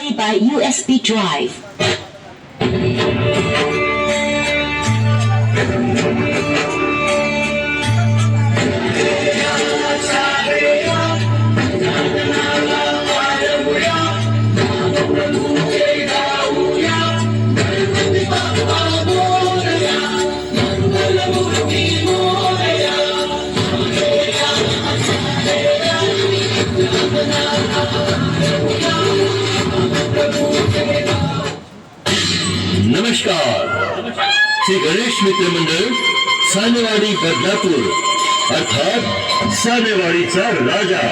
Play by USB drive. नमस्कार। श्री गणेश मित्र मंडळ सानेवाडी बदलापूर अर्थात सानेवाड़ीचा राजा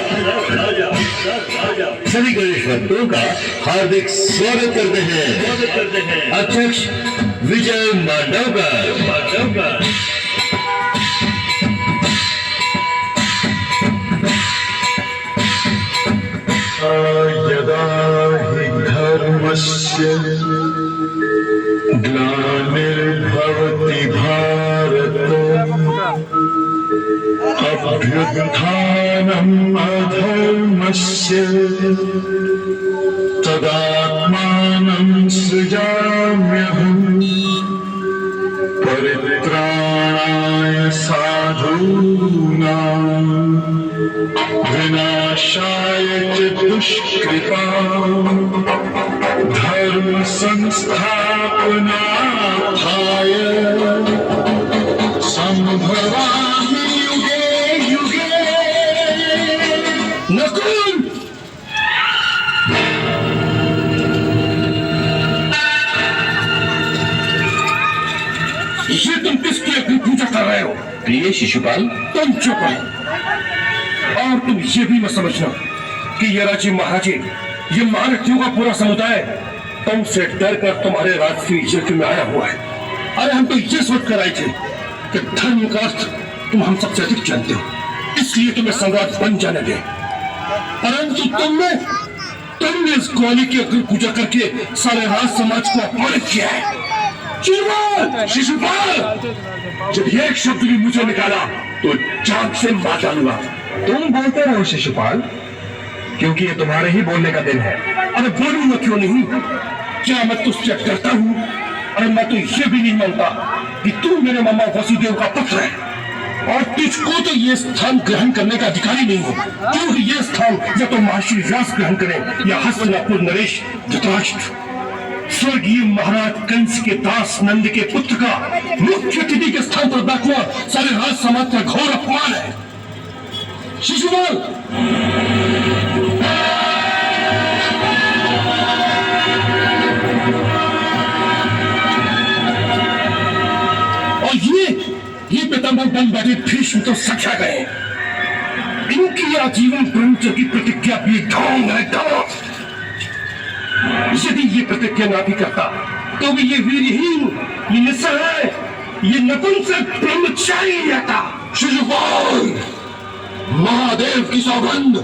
सभी गणेश भक्तों का हार्दिक स्वागत करते हैं अध्यक्ष विजय मांडवकर। यदा हि धर्मस्य ग्लानिर्भवति भारत अभ्युत्थानम् अधर्मस्य तदात्मानं सृजाम्यहम् परित्राणाय साधूनां विनाशाय च दुष्कृताम् धर्म संस्थापनार्थाय संभवामि युगे युगे। नकुल, ये तुम किसकी अपनी पूजा कर रहे हो? प्रिय शिशुपाल, तुम चुप रहो और तुम ये भी मत समझना कि ये राजे महाराजे, ये महारथियों का पूरा समुदाय तुमसे डर कर तुम्हारे राजसी यज्ञ में आया हुआ है। अरे हम तो ये सोच कर आए थे कि धर्म का अर्थ तुम हम सबसे अधिक जानते हो, इसलिए तुम्हें सम्राट बन जाने दे। परंतु तुमने इस ग्वाली की अग्नि पूजा करके सारे राज समाज को अपमानित किया है। शिशुपाल, जब एक शब्द भी मुझे निकाला तो जान से मार डालूंगा। तुम बोलते रहो शिशुपाल, क्योंकि ये तुम्हारे ही बोलने का दिन है। अरे बोलूंगा क्यों नहीं? क्या मैं तुझसे डरता हूँ? अरे मैं तो ये भी नहीं मानता कि तू मेरे मामा वसुदेव का पुत्र है और तुझको तो ये स्थान ग्रहण करने का अधिकार ही नहीं है, क्योंकि ये स्थान या तो महर्षि व्यास ग्रहण करें या हस्तिनापुर नरेश धृतराष्ट्र। स्वर्गीय महाराज कंस के दास नंद के पुत्र का मुख्य अतिथि के स्थान पर बैठना सारे राज समाज का घोर अपमान है। शिशुपाल, और ये पितामह बन बैठे भीष्म तो सचा गए। इनकी आजीवन ब्रह्मचर्य की प्रतिज्ञा भी ढोंग है, ढोंग। यदि ये प्रतिज्ञा ना भी करता तो भी ये वीरहीन, ये निस्सहाय, ये नपुंसक ब्रह्मचारी रहता। शिशुपाल, महादेव की सौगंध,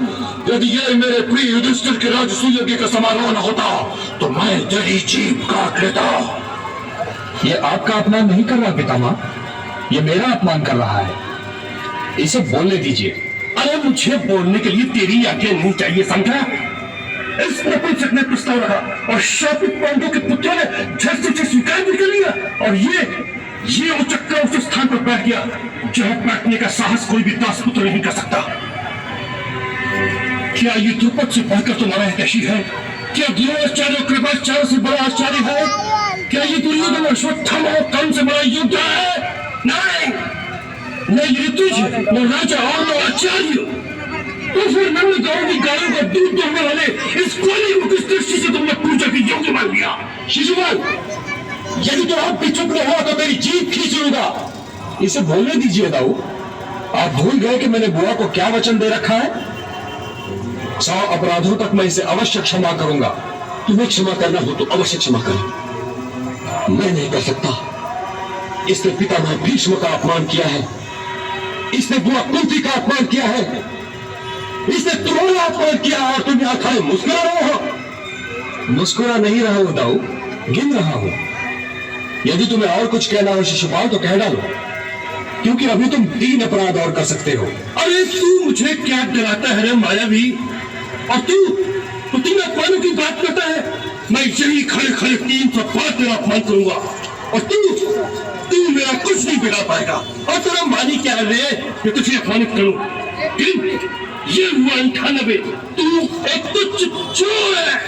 यदि ये मेरे प्रिय युधिष्ठिर के राजसूय यज्ञ का समारोह न होता तो मैं तेरी जीभ काट लेता। ये आपका अपमान नहीं कर रहा पितामह, ये मेरा अपमान कर रहा है। इसे बोलने दीजिए। अरे मुझे बोलने के लिए तेरी आज्ञा नहीं चाहिए, समझा? इस नपुंसक ने प्रस्ताव रखा और शापित पांडवों के पुत्रों ने झट से स्वीकार भी कर लिया और ये उचक्का उस स्थान पर बैठ गया जहां बैठने का साहस कोई भी दासपुत्र नहीं कर सकता। क्या ये द्रुपद से बढ़कर तुम्हारा हितैषी है? क्या द्रोणाचार्य और कृपाचार्य से बड़ा आचार्य है? क्या ये दुर्योधन अश्वत्थामा और कर्ण से बड़ा योद्धा है? नहीं, न ऋतुज, न राजा और न आचार्य। तो फिर नन्हे गांव की गायों का दूध दोहने वाले इस ग्वाली को किस दृष्टि से तुमने पूजा की योग्य मान लिया? शिशुपाल, यदि तो आप भी चुप न हुआ तो मेरी जीभ खींच लूंगा। इसे बोलने दीजिए दाऊ। आप भूल गए कि मैंने बुआ को क्या वचन दे रखा है? 100 अपराधों तक मैं इसे अवश्य क्षमा करूंगा। तुम्हें क्षमा करना हो तो अवश्य क्षमा कर, मैं नहीं कर सकता। इसने पितामह भीष्म का अपमान किया है, इसने बुआ कुंती का अपमान किया है, इसने तुम्हारा अपमान किया और तुम यहाँ खड़े मुस्कुरा रहे हो। मुस्कुरा नहीं रहा हूं दाऊ, गिन रहा हूं। यदि तुम्हें और कुछ कहना हो शिशुपाल तो कह डालो, क्योंकि अभी तुम 3 अपराध और कर सकते हो। अरे तू मुझे क्या डराता है रे मायावी? और तू 3 अपमानों की बात करता है? यही खड़े खड़े 300 बार तेरा अपमान करूंगा और तू मेरा कुछ नहीं बिगाड़ पाएगा। और तेरा मानी क्या है रे कि तुझे अपमानित करूं? ये हुआ 98, तू एक तुच्छ चोर है।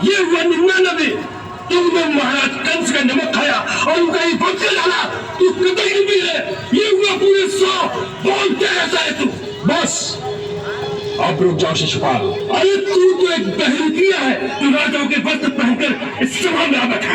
ये हुआ 99, तुमने महाराज कंस का नमक खाया और उनका ही बदला डाला, तू कतई भी है। ये हुआ पूरे 100, बोलते रहता है तू। बस अब रुक जाओ शिशुपाल। अरे तू तो एक बहरुदिया है, तू राजाओं के वस्त्र पहनकर इस सभा में आ बैठा